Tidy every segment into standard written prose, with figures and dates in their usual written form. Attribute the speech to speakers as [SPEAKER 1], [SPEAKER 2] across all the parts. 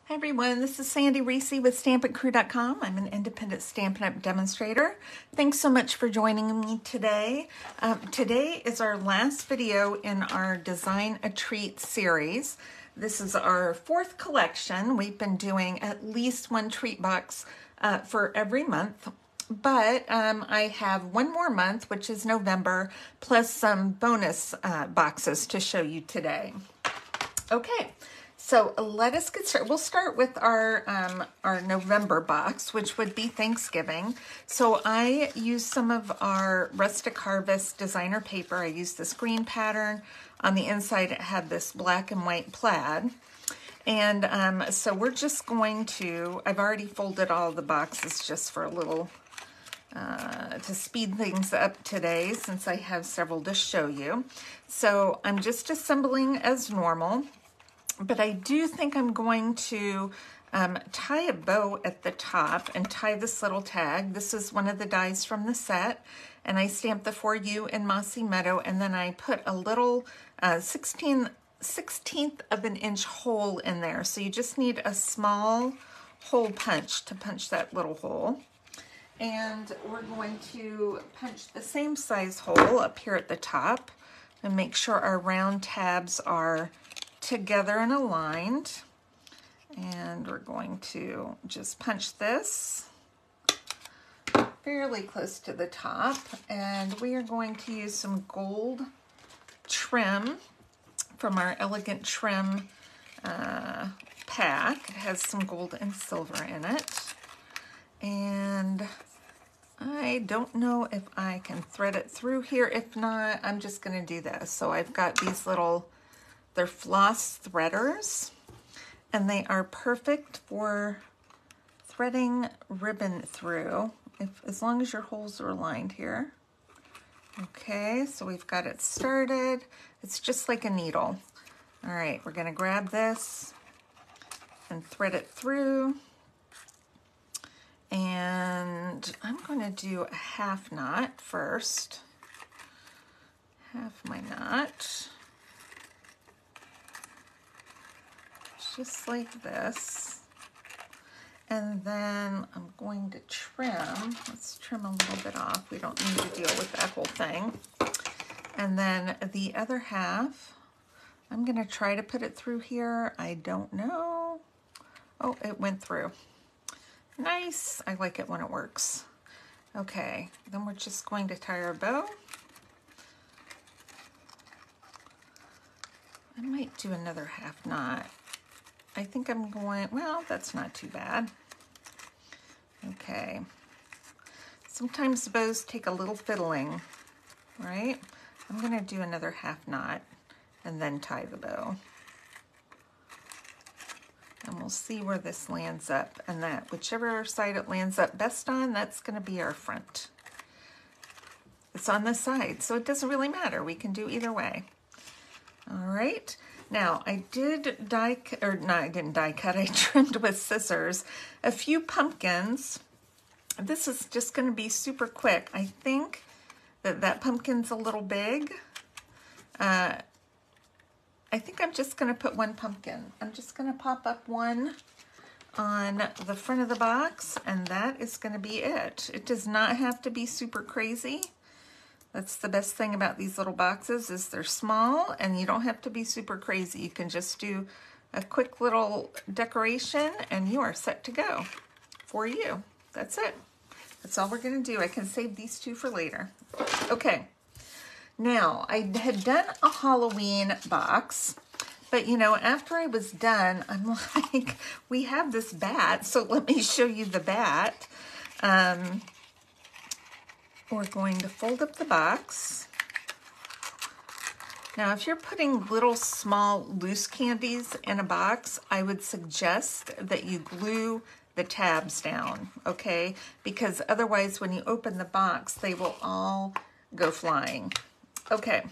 [SPEAKER 1] Hi everyone, this is Sandy Reese with StampItCrew.com. I'm an independent Stampin' Up! Demonstrator. Thanks so much for joining me today. Today is our last video in our Design a Treat series. This is our fourth collection. We've been doing at least one treat box for every month. But I have one more month, which is November, plus some bonus boxes to show you today. Okay. So let us get started. We'll start with our November box, which would be Thanksgiving. So I used some of our Rustic Harvest designer paper. I used this green pattern. On the inside, it had this black and white plaid. And so we're just going to, I've already folded all the boxes just for a little, to speed things up today since I have several to show you. So I'm just assembling as normal. But I do think I'm going to tie a bow at the top and tie this little tag. This is one of the dies from the set, and I stamped the For You in Mossy Meadow, and then I put a little 16th of an inch hole in there. So you just need a small hole punch to punch that little hole. And we're going to punch the same size hole up here at the top and make sure our round tabs are together and aligned. And we're going to just punch this fairly close to the top, and we are going to use some gold trim from our Elegant Trim pack. It has some gold and silver in it, and I don't know if I can thread it through here. If not, I'm just going to do this. So I've got these little, they're floss threaders, and they are perfect for threading ribbon through, as long as your holes are aligned here. Okay, so we've got it started. It's just like a needle. All right, we're gonna grab this and thread it through. And I'm gonna do a half knot first. Half my knot. Just like this. And then I'm going to trim. Let's trim a little bit off. We don't need to deal with that whole thing. And then the other half, I'm going to try to put it through here. I don't know. Oh, it went through. Nice. I like it when it works. Okay, then we're just going to tie our bow. I might do another half knot. I think I'm going, well, that's not too bad. Okay. Sometimes bows take a little fiddling, right? I'm going to do another half knot and then tie the bow. And we'll see where this lands up, and that whichever side it lands up best on, that's going to be our front. It's on the side, so it doesn't really matter. We can do either way. All right. Now, I did die, or no, I didn't die cut, I trimmed with scissors a few pumpkins. This is just going to be super quick. I think that pumpkin's a little big. I think I'm just going to put one pumpkin. I'm just going to pop up one on the front of the box, and that is going to be it. It does not have to be super crazy. That's the best thing about these little boxes, is they're small and you don't have to be super crazy. You can just do a quick little decoration and you are set to go for you. That's it. That's all we're going to do. I can save these two for later. Okay. Now, I had done a Halloween box, but you know, after I was done, I'm like, we have this bat, so let me show you the bat. We're going to fold up the box. Now, if you're putting little small loose candies in a box, I would suggest that you glue the tabs down, okay? Because otherwise, when you open the box, they will all go flying. Okay,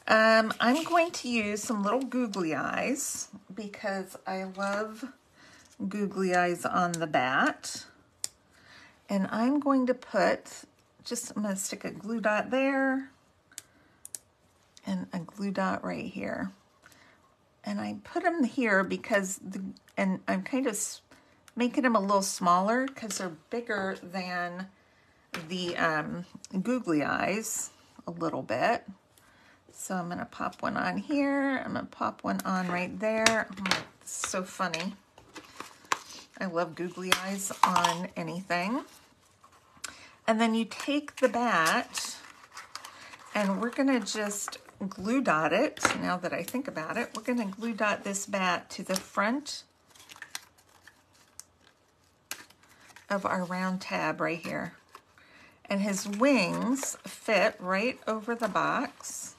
[SPEAKER 1] I'm going to use some little googly eyes because I love googly eyes on the bat. And I'm going to put, I'm going to stick a glue dot there and a glue dot right here. And I put them here because, and I'm kind of making them a little smaller because they're bigger than the googly eyes a little bit. So I'm gonna pop one on here. I'm gonna pop one on right there. Oh, it's so funny. I love googly eyes on anything. And then you take the bat and we're gonna just glue dot it. Now that I think about it, we're gonna glue dot this bat to the front of our round tab right here. And his wings fit right over the box.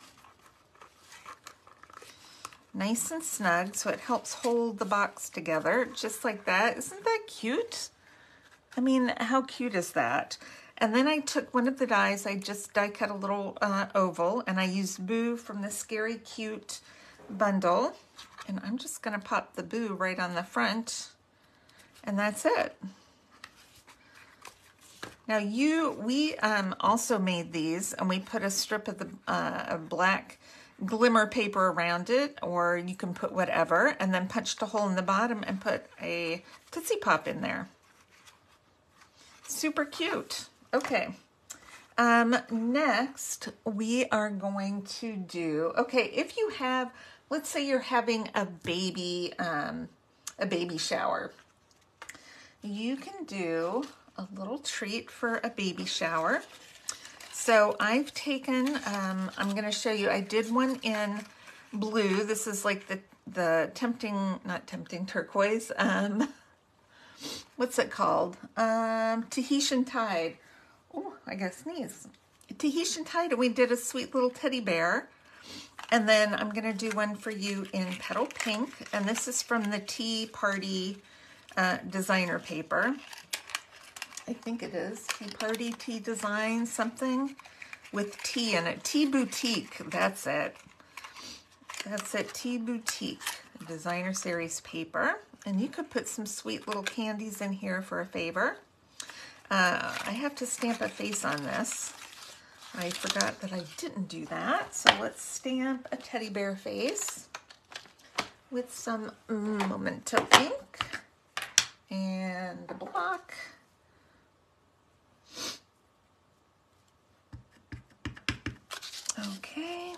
[SPEAKER 1] Nice and snug, so it helps hold the box together, just like that. Isn't that cute? I mean, how cute is that? And then I took one of the dies, I just die cut a little oval, and I used Boo from the Scary Cute bundle. And I'm just gonna pop the Boo right on the front, and that's it. Now we also made these, and we put a strip of the black glimmer paper around it, or you can put whatever, and then punched a hole in the bottom and put a Tootsie Pop in there. Super cute. Okay. Next we are going to do, okay, if you have, let's say you're having a baby shower, you can do a little treat for a baby shower. So I've taken, I'm going to show you, I did one in blue. This is like the tempting, not tempting turquoise, what's it called? Tahitian Tide. Oh, I gotta sneeze. Tahitian Tide, and we did a sweet little teddy bear. And then I'm going to do one for you in Petal Pink, and this is from the Tea Party designer paper. I think it is Tea Party, Tea Design, something with tea in it. Tea Boutique, that's it. That's it, Tea Boutique, designer series paper. And you could put some sweet little candies in here for a favor. I have to stamp a face on this. I forgot that I didn't do that. So let's stamp a teddy bear face with some Memento Pink and the block. Okay,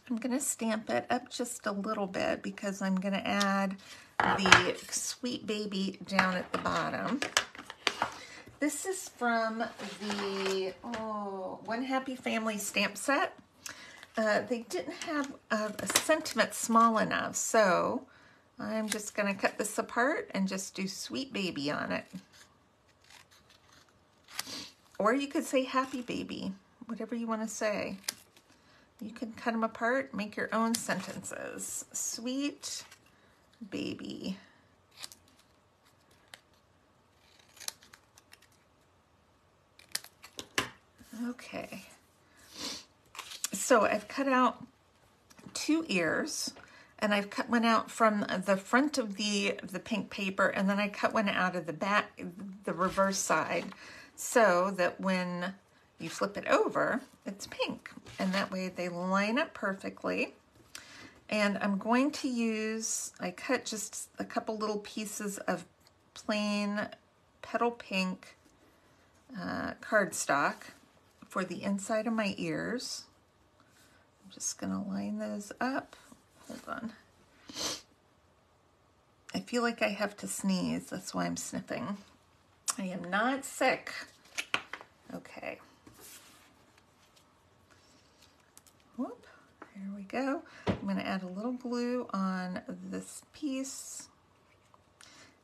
[SPEAKER 1] I'm going to stamp it up just a little bit because I'm going to add the Sweet Baby down at the bottom. This is from the One Happy Family stamp set. They didn't have a sentiment small enough, so I'm just going to cut this apart and just do Sweet Baby on it. Or you could say Happy Baby. Whatever you want to say. You can cut them apart, make your own sentences. Sweet Baby. Okay. So I've cut out 2 ears, and I've cut one out from the front of the pink paper, and then I cut one out of the back, the reverse side, so that when you flip it over, it's pink, and that way they line up perfectly. And I'm going to use, I cut just a couple little pieces of plain Petal Pink cardstock for the inside of my ears. I'm just going to line those up. Hold on. I feel like I have to sneeze. That's why I'm sniffing. I am not sick. Okay. Whoop, here we go. I'm going to add a little glue on this piece.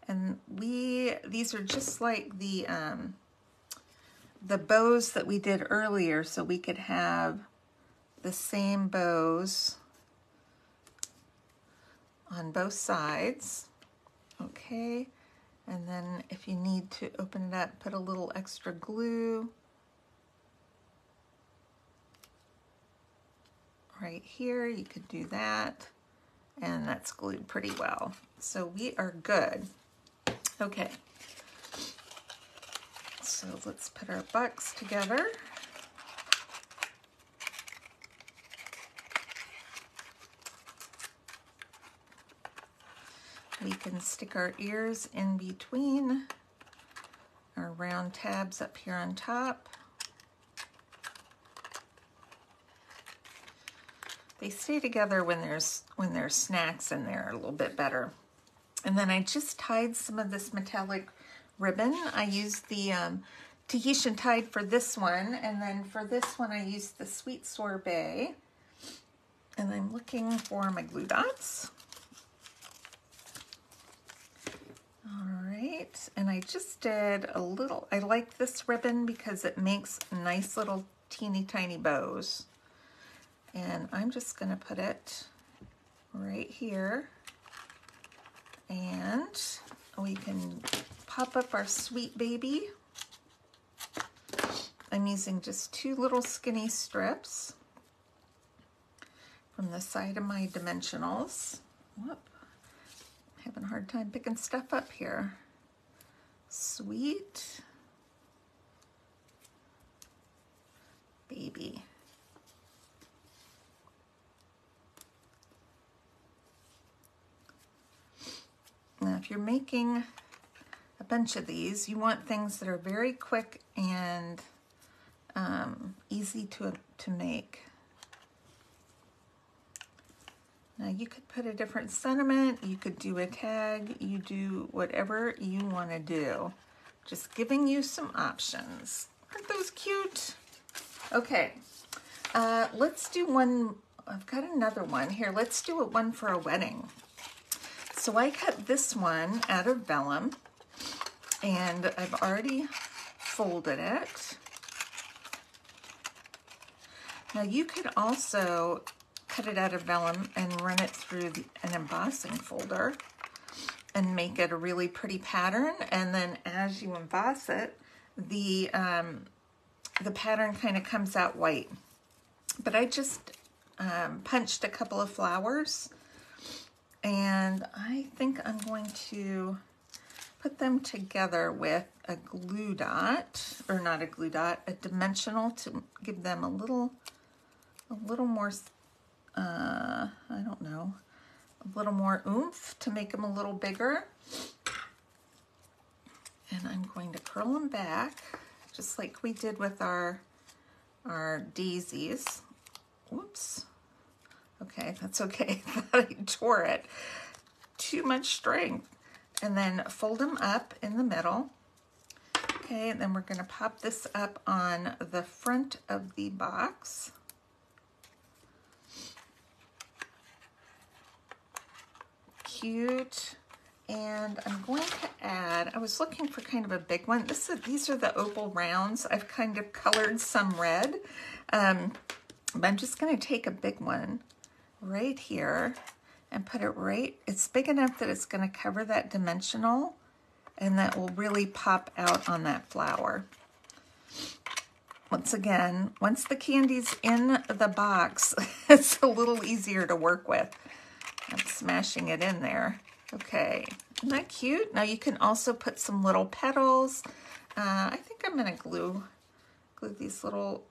[SPEAKER 1] And these are just like the bows that we did earlier, so we could have the same bows on both sides. Okay, and then if you need to open it up, put a little extra glue right here. You could do that, and that's glued pretty well. So we are good. Okay, so let's put our bucks together. we can stick our ears in between our round tabs up here on top. They stay together when there's snacks in there a little bit better. And then I just tied some of this metallic ribbon. I used the Tahitian tide for this one, and then for this one I used the Sweet Sorbet. And I'm looking for my glue dots. All right, and I just did a little, I like this ribbon because it makes nice little teeny tiny bows. And I'm just gonna put it right here. And we can pop up our sweet baby. I'm using just 2 little skinny strips from the side of my dimensionals. Whoop, having a hard time picking stuff up here. Sweet baby. Now, if you're making a bunch of these, you want things that are very quick and easy to make. Now, you could put a different sentiment, you could do a tag, you do whatever you want to do. Just giving you some options. Aren't those cute? Okay, let's do one. I've got another one here. Let's do one for a wedding. So I cut this one out of vellum, and I've already folded it. Now you could also cut it out of vellum and run it through an embossing folder and make it a really pretty pattern. And then as you emboss it, the pattern kind of comes out white. But I just punched a couple of flowers, and I think I'm going to put them together with a glue dot, or not a glue dot, a dimensional, to give them a little more, I don't know, a little more oomph, to make them a little bigger. And I'm going to curl them back, just like we did with our daisies. Whoops. Okay, that's okay. I thought I tore it. Too much strength. And then fold them up in the middle. Okay, and then we're going to pop this up on the front of the box. Cute. And I'm going to add, I was looking for kind of a big one. These are the opal rounds. I've kind of colored some red. But I'm just going to take a big one right here and put it right, it's big enough that it's going to cover that dimensional, and that will really pop out on that flower. Once again, once the candy's in the box, it's a little easier to work with. I'm smashing it in there. Okay, isn't that cute? Now you can also put some little petals. I think I'm going to glue these little,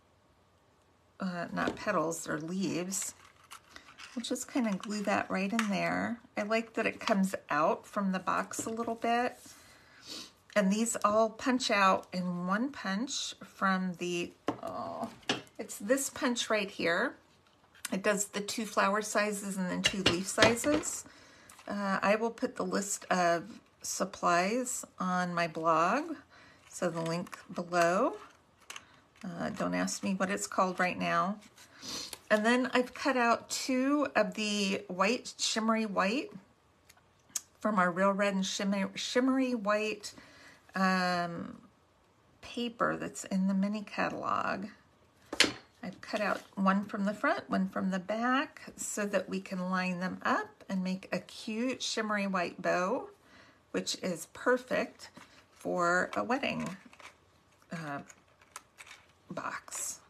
[SPEAKER 1] not petals, they're leaves. We'll just kind of glue that right in there. I like that it comes out from the box a little bit. And these all punch out in one punch from the, it's this punch right here. It does the 2 flower sizes and then 2 leaf sizes. I will put the list of supplies on my blog, so the link below. Don't ask me what it's called right now. And then I've cut out 2 of the white, shimmery white from our Real Red and Shimmery White paper that's in the mini catalog. I've cut out one from the front, one from the back, so that we can line them up and make a cute shimmery white bow, which is perfect for a wedding box.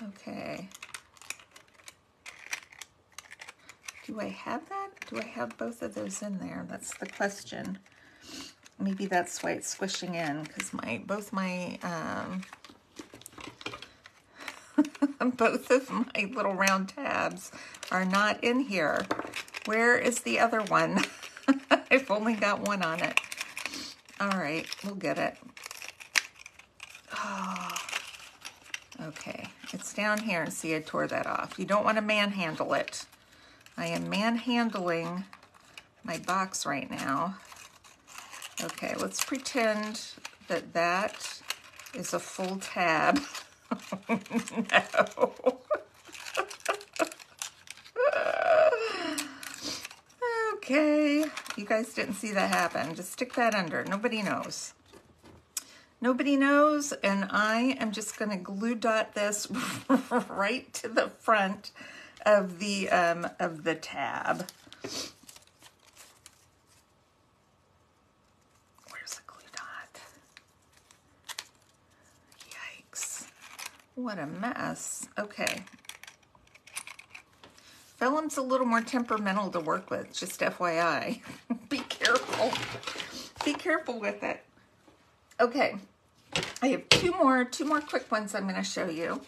[SPEAKER 1] Okay. Do I have that? Do I have both of those in there? That's the question. Maybe that's why it's squishing in, because both my both of my little round tabs are not in here. Where is the other one? I've only got one on it. All right, we'll get it. Oh, okay, it's down here. See, I tore that off. You don't want to manhandle it. I am manhandling my box right now. Okay, let's pretend that that is a full tab. No. Okay, you guys didn't see that happen. Just stick that under. Nobody knows. Nobody knows, and I am just going to glue dot this right to the front of the tab. Where's the glue dot? Yikes! What a mess. Okay. Vellum's a little more temperamental to work with, just FYI. Be careful. Be careful with it. Okay, I have two more quick ones I'm going to show you.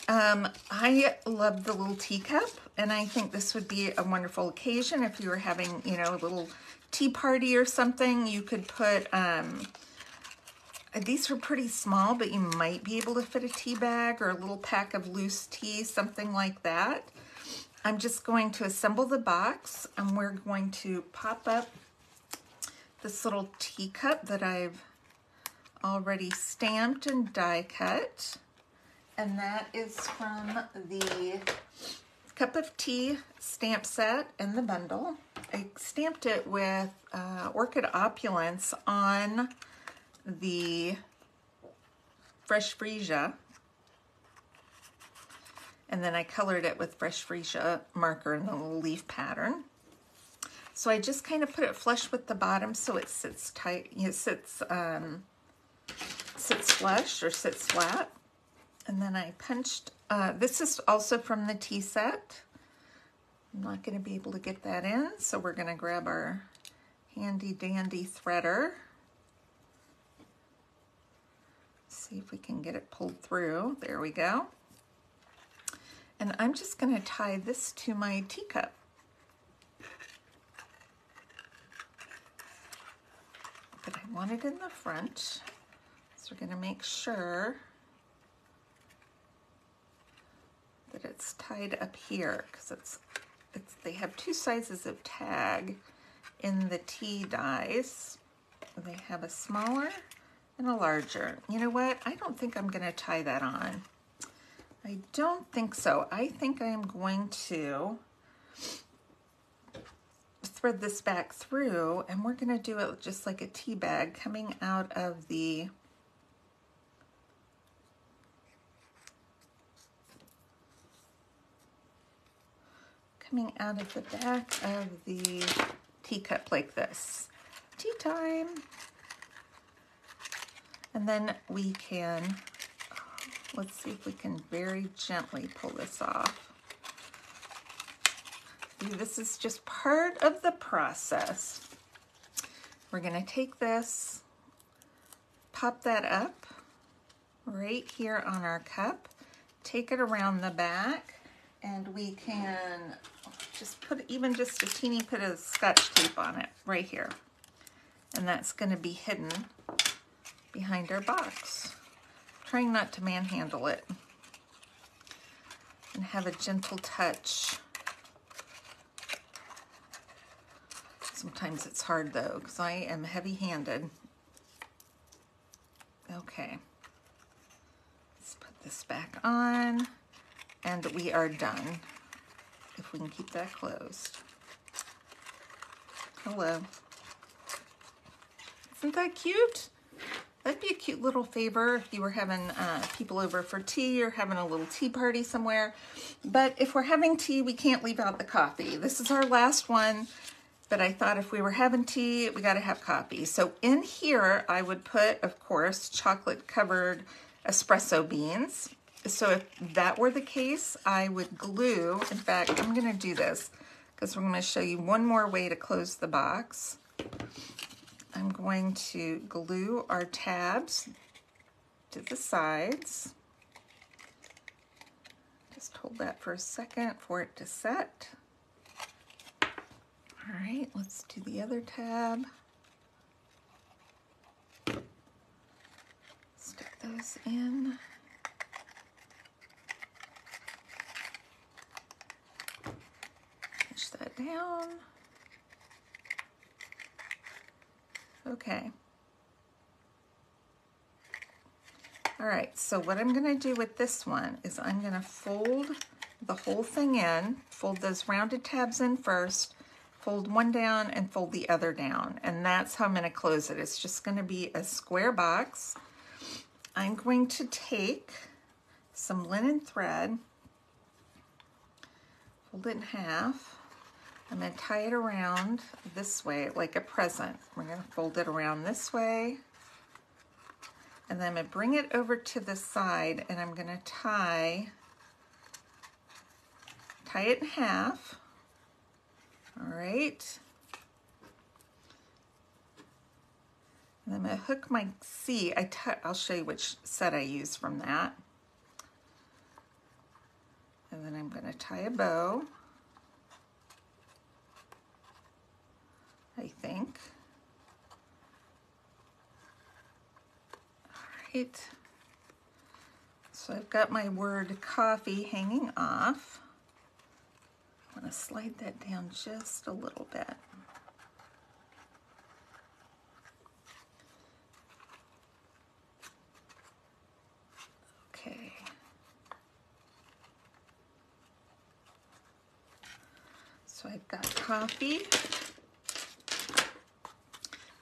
[SPEAKER 1] I love the little teacup, and I think this would be a wonderful occasion if you were having, you know, a little tea party or something. You could put, these are pretty small, but you might be able to fit a tea bag or a little pack of loose tea, something like that. I'm just going to assemble the box, and we're going to pop up this little teacup that I've already stamped and die cut. And that is from the Cup of Tea stamp set in the bundle. I stamped it with Orchid Opulence on the Fresh Freesia. And then I colored it with Fresh Freesia marker in the little leaf pattern. So I just kind of put it flush with the bottom so it sits tight, you know, sits flush or sits flat. And then I punched, this is also from the tea set. I'm not going to be able to get that in, so we're going to grab our handy dandy threader. See if we can get it pulled through. There we go. And I'm just going to tie this to my teacup. But I want it in the front. So we're going to make sure that it's tied up here, because they have two sizes of tag in the tea dies. They have a smaller and a larger. You know what? I don't think I'm going to tie that on. I don't think so. I think I'm going to thread this back through, and we're going to do it just like a tea bag coming out of the back of the teacup like this. Tea time. And then we can, let's see if we can very gently pull this off. This is just part of the process. We're going to take this, pop that up right here on our cup, take it around the back, and we can just put even just a teeny bit of Scotch tape on it right here. And that's going to be hidden behind our box. Trying not to manhandle it and have a gentle touch. Sometimes it's hard though, because I am heavy-handed. Okay, let's put this back on, and we are done. If we can keep that closed. Hello. Isn't that cute? That'd be a cute little favor if you were having people over for tea or having a little tea party somewhere. But if we're having tea, we can't leave out the coffee. This is our last one, but I thought if we were having tea, we got to have coffee. So in here, I would put, of course, chocolate-covered espresso beans. So if that were the case, I would glue. In fact, I'm going to do this because we're going to show you one more way to close the box. I'm going to glue our tabs to the sides. Just hold that for a second for it to set. All right, let's do the other tab. Stick those in. Push that down. Okay. All right, so what I'm going to do with this one is I'm going to fold the whole thing in, fold those rounded tabs in first, fold one down and fold the other down, and that's how I'm going to close it. It's just going to be a square box. I'm going to take some linen thread, fold it in half. I'm going to tie it around this way like a present. We're going to fold it around this way. And then I'm going to bring it over to the side and I'm going to tie it in half. All right. And I'm going to hook my I'll show you which set I use from that. And then I'm going to tie a bow, I think. Right. So I've got my word coffee hanging off. I'm going to slide that down just a little bit. Okay. So I've got coffee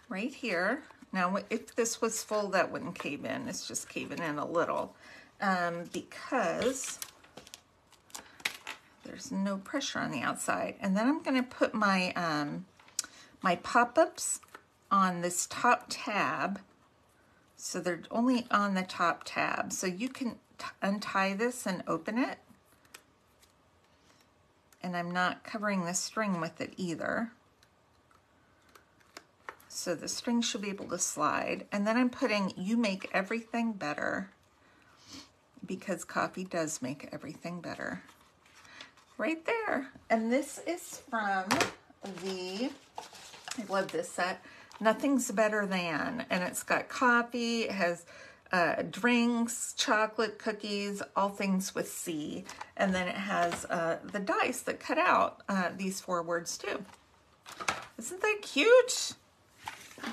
[SPEAKER 1] right here. Now, if this was full, that wouldn't cave in. It's just caving in a little because there's no pressure on the outside. And then I'm going to put my my pop-ups on this top tab. So they're only on the top tab. So you can untie this and open it. And I'm not covering the string with it either. So the string should be able to slide. And then I'm putting You Make Everything Better, because coffee does make everything better. Right there. And this is from I love this set, Nothing's Better Than. And it's got coffee, it has drinks, chocolate, cookies, all things with C. And then it has the dice that cut out these 4 words too. Isn't that cute?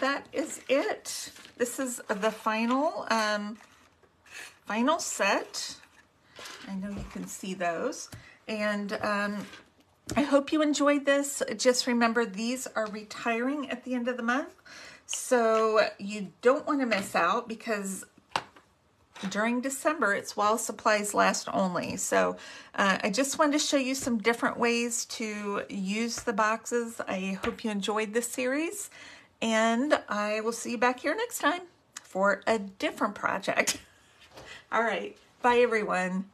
[SPEAKER 1] That is it. This is the final final set. I know you can see those. And I hope you enjoyed this. Just remember, these are retiring at the end of the month. So you don't want to miss out, because during December, it's while supplies last only. So I just wanted to show you some different ways to use the boxes. I hope you enjoyed this series. And I will see you back here next time for a different project. All right. Bye, everyone.